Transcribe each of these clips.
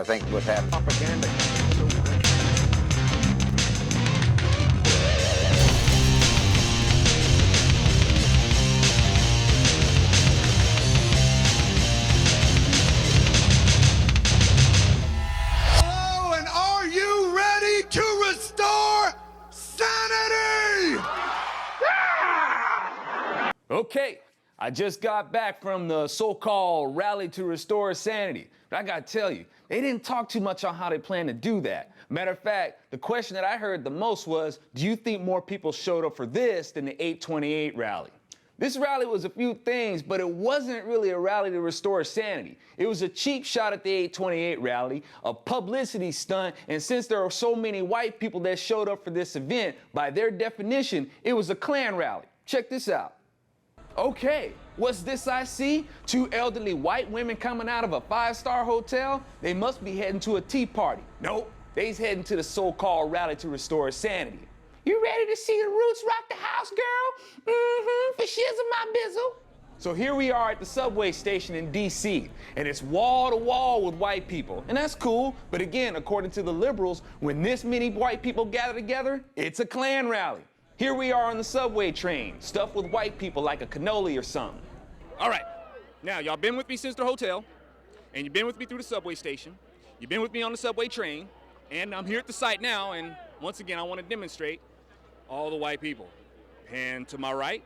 I think what's happening. Propaganda. Hello, and are you ready to restore sanity? Okay, I just got back from the so-called rally to restore sanity. But I gotta tell you, they didn't talk too much on how they plan to do that. Matter of fact, the question that I heard the most was, do you think more people showed up for this than the 828 rally? This rally was a few things, but it wasn't really a rally to restore sanity. It was a cheap shot at the 828 rally, a publicity stunt, and since there are so many white people that showed up for this event, by their definition, it was a Klan rally. Check this out. Okay, what's this I see? Two elderly white women coming out of a five-star hotel? They must be heading to a tea party. Nope, they's heading to the so-called rally to restore sanity. You ready to see the Roots rock the house, girl? For shizzle my bizzle. So here we are at the subway station in D.C., and it's wall to wall with white people, and that's cool, but again, according to the liberals, when this many white people gather together, it's a Klan rally. Here we are on the subway train, stuffed with white people like a cannoli or something. All right, now y'all been with me since the hotel, and you've been with me through the subway station, you've been with me on the subway train, and I'm here at the site now, and once again, I want to demonstrate all the white people. Pan to my right,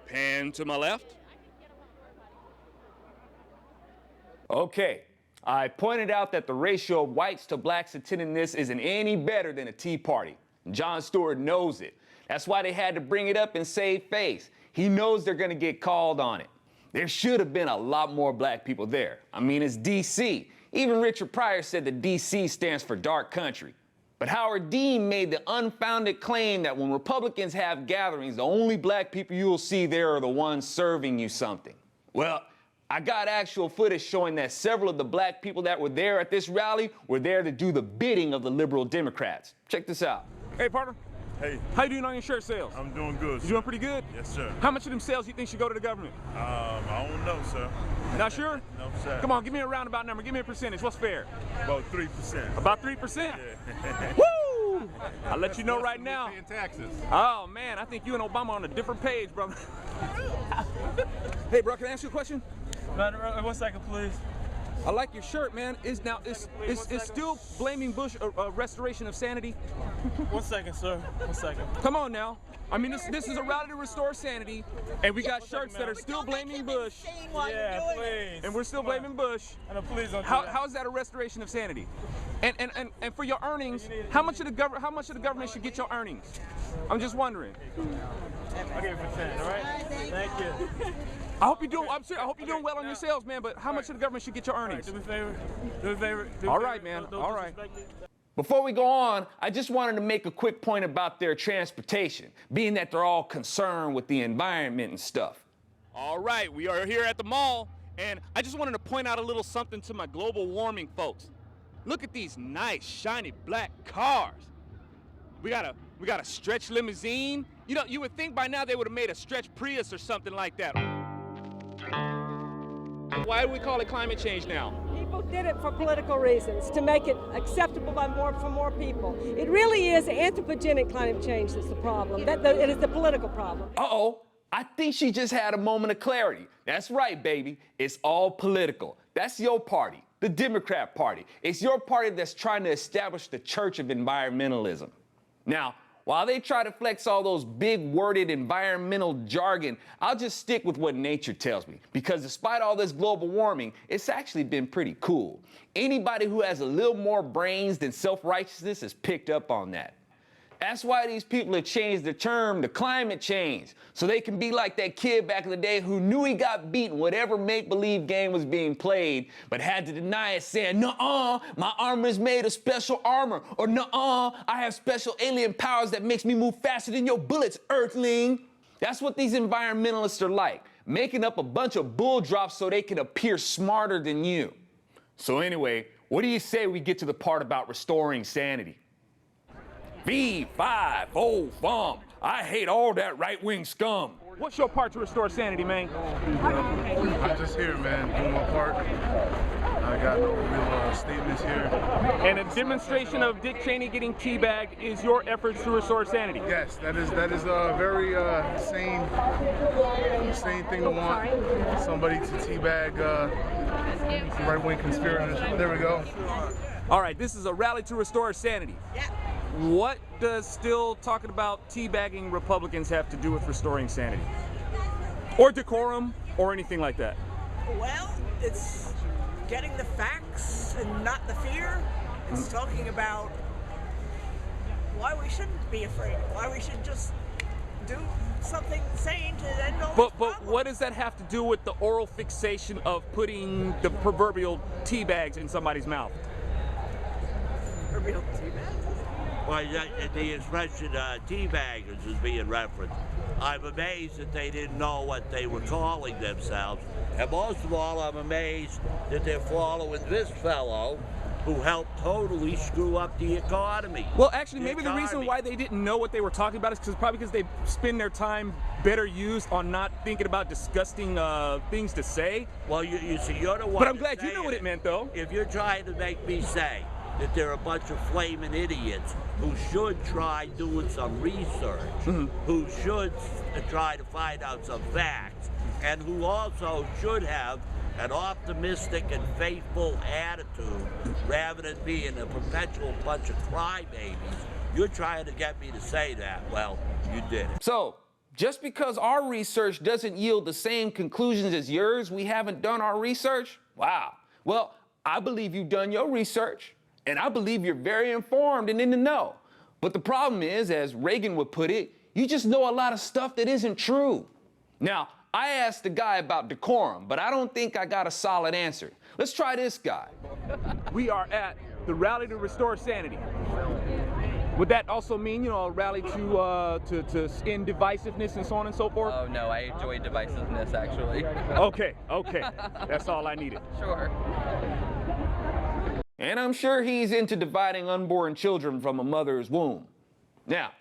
pan to my left. Okay, I pointed out that the ratio of whites to blacks attending this isn't any better than a tea party. Jon Stewart knows it. That's why they had to bring it up and save face. He knows they're gonna get called on it. There should have been a lot more black people there. I mean, it's D.C. Even Richard Pryor said that D.C. stands for dark country. But Howard Dean made the unfounded claim that when Republicans have gatherings, the only black people you'll see there are the ones serving you something. Well, I got actual footage showing that several of the black people that were there at this rally were there to do the bidding of the liberal Democrats. Check this out. Hey, partner. Hey. How you doing on your shirt sales? I'm doing good. You doing pretty good? Yes, sir. How much of them sales you think should go to the government? I don't know, sir. Not sure? No, sir. Come on, give me a roundabout number. Give me a percentage. What's fair? About 3%. About 3%? Yeah. Woo! I'll let you know right now. Paying taxes. Oh, man, I think you and Obama are on a different page, brother. Hey, bro, can I ask you a question? 1 second, please. I like your shirt, man. Is still blaming Bush a restoration of sanity? 1 second, sir. 1 second. Come on now. I mean, this is a rally to restore sanity, and we got shirts that are still blaming Bush. Yeah, please. And we're still blaming Bush. No, please don't do that. How is that a restoration of sanity? And for your earnings, how much of the government should get your earnings? I'm just wondering. I'll give you for 10, all right? Thank you. I hope you're doing. I'm serious. I hope you're doing well on your sales, man. But how much of the government should get your earnings? Do me a favor. Do me a favor. All right, man. All right. Disrespect me. Before we go on, I just wanted to make a quick point about their transportation, being that they're all concerned with the environment and stuff. All right, we are here at the mall, and I just wanted to point out a little something to my global warming folks. Look at these nice, shiny black cars. We got a stretch limousine. You know, you would think by now they would have made a stretch Prius or something like that. Why do we call it climate change now? People did it for political reasons, to make it acceptable for more people. It really is anthropogenic climate change that's the problem. It is the political problem. Uh-oh, I think she just had a moment of clarity. That's right, baby. It's all political. That's your party, the Democrat Party. It's your party that's trying to establish the church of environmentalism. Now, while they try to flex all those big worded environmental jargon, I'll just stick with what nature tells me. Because despite all this global warming, it's actually been pretty cool. Anybody who has a little more brains than self-righteousness has picked up on that. That's why these people have changed the term to climate change, so they can be like that kid back in the day who knew he got beaten whatever make-believe game was being played, but had to deny it saying, "Nuh-uh, my armor is made of special armor," or "Nuh-uh, I have special alien powers that makes me move faster than your bullets, Earthling." That's what these environmentalists are like, making up a bunch of bull drops so they can appear smarter than you. So anyway, what do you say we get to the part about restoring sanity? V5, oh, fum. I hate all that right-wing scum. What's your part to restore sanity, man? I'm just here, man, doing my part. I got no real statements here. And a demonstration of Dick Cheney getting teabagged is your efforts to restore sanity. Yes, that is a very sane thing to want. Somebody to teabag right-wing conspirators. There we go. All right, this is a rally to restore sanity. Yeah. What does still talking about teabagging Republicans have to do with restoring sanity? Or decorum, or anything like that? Well, it's getting the facts and not the fear. It's talking about why we shouldn't be afraid, why we should just do something sane to end all But this problem. what does that have to do with the oral fixation of putting the proverbial tea bags in somebody's mouth? Proverbial tea bags? Well, the expression teabaggers is being referenced. I'm amazed that they didn't know what they were calling themselves. And most of all, I'm amazed that they're following this fellow who helped totally screw up the economy. Well, actually, maybe the reason why they didn't know what they were talking about is probably because they spend their time better used on not thinking about disgusting things to say. Well, you see, you're the one. But I'm glad you know what it meant, though. If you're trying to make me say that they're a bunch of flaming idiots who should try doing some research, who should try to find out some facts, and who also should have an optimistic and faithful attitude rather than being a perpetual bunch of crybabies, you're trying to get me to say that. Well, you did it. So, just because our research doesn't yield the same conclusions as yours, we haven't done our research? Wow. Well, I believe you've done your research, and I believe you're very informed and in the know. But the problem is, as Reagan would put it, you just know a lot of stuff that isn't true. Now, I asked the guy about decorum, but I don't think I got a solid answer. Let's try this guy. We are at the rally to restore sanity. Would that also mean, you know, a rally to end divisiveness and so on and so forth? Oh no, I enjoy divisiveness actually. Okay, that's all I needed. Sure. And I'm sure he's into dividing unborn children from a mother's womb. Now,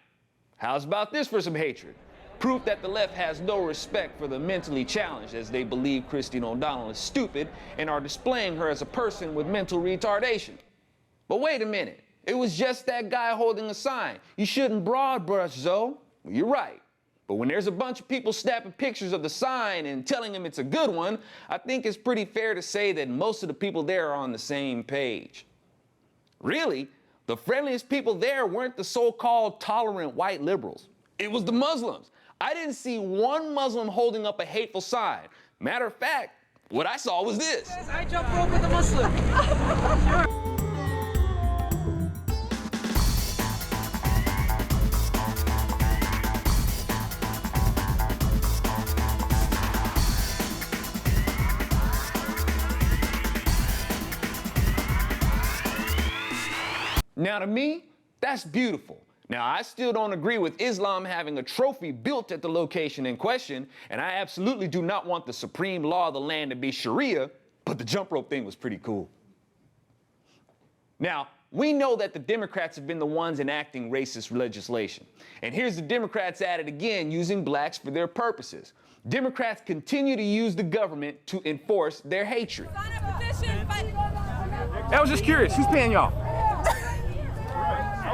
how's about this for some hatred? Proof that the left has no respect for the mentally challenged, as they believe Christine O'Donnell is stupid and are displaying her as a person with mental retardation. But wait a minute, it was just that guy holding a sign. You shouldn't broad brush, Zoe. Well, you're right. But when there's a bunch of people snapping pictures of the sign and telling him it's a good one, I think it's pretty fair to say that most of the people there are on the same page. Really, the friendliest people there weren't the so-called tolerant white liberals. It was the Muslims. I didn't see one Muslim holding up a hateful sign. Matter of fact, what I saw was this. I jump rope with a Muslim. Now to me, that's beautiful. Now I still don't agree with Islam having a trophy built at the location in question, and I absolutely do not want the supreme law of the land to be Sharia, but the jump rope thing was pretty cool. Now, we know that the Democrats have been the ones enacting racist legislation. And here's the Democrats at it again, using blacks for their purposes. Democrats continue to use the government to enforce their hatred. I was just curious, who's paying y'all?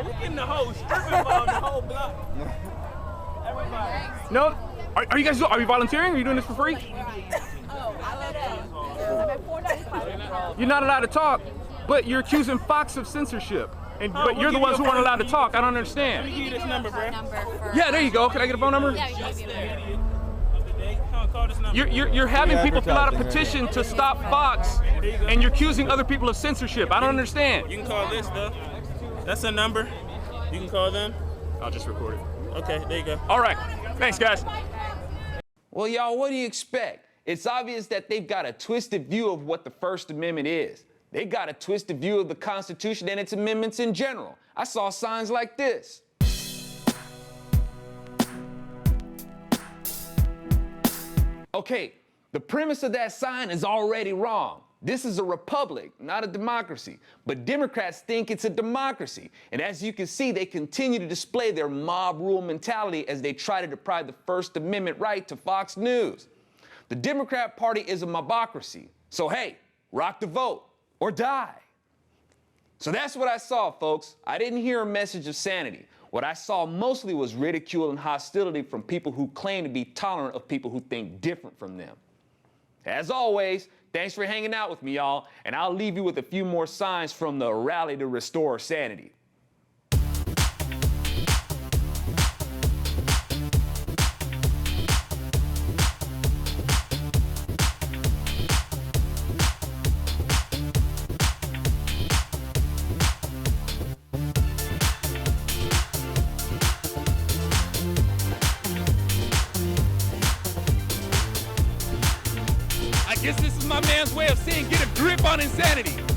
We getting the whole strip involved, the whole block. Everybody. No? Are you guys, are you volunteering? Are you doing this for free? You're not allowed to talk, but you're accusing Fox of censorship. And, but you're the ones who aren't allowed to talk. I don't understand. Let me give you this number, bro. Yeah, there you go. Can I get a phone number? Of the day. Call this number. You're having people fill out a petition to stop Fox, and you're accusing other people of censorship. I don't understand. You can call this, though. That's a number. You can call them. I'll just record it. Okay, there you go. All right. Thanks, guys. Well, y'all, what do you expect? It's obvious that they've got a twisted view of what the First Amendment is. They got a twisted view of the Constitution and its amendments in general. I saw signs like this. Okay, the premise of that sign is already wrong. This is a republic, not a democracy. But Democrats think it's a democracy. And as you can see, they continue to display their mob rule mentality as they try to deprive the First Amendment right to Fox News. The Democrat Party is a mobocracy. So hey, rock the vote or die. So that's what I saw, folks. I didn't hear a message of sanity. What I saw mostly was ridicule and hostility from people who claim to be tolerant of people who think different from them. As always, thanks for hanging out with me, y'all, and I'll leave you with a few more signs from the rally to restore sanity. I guess this is my man's way of saying get a grip on insanity.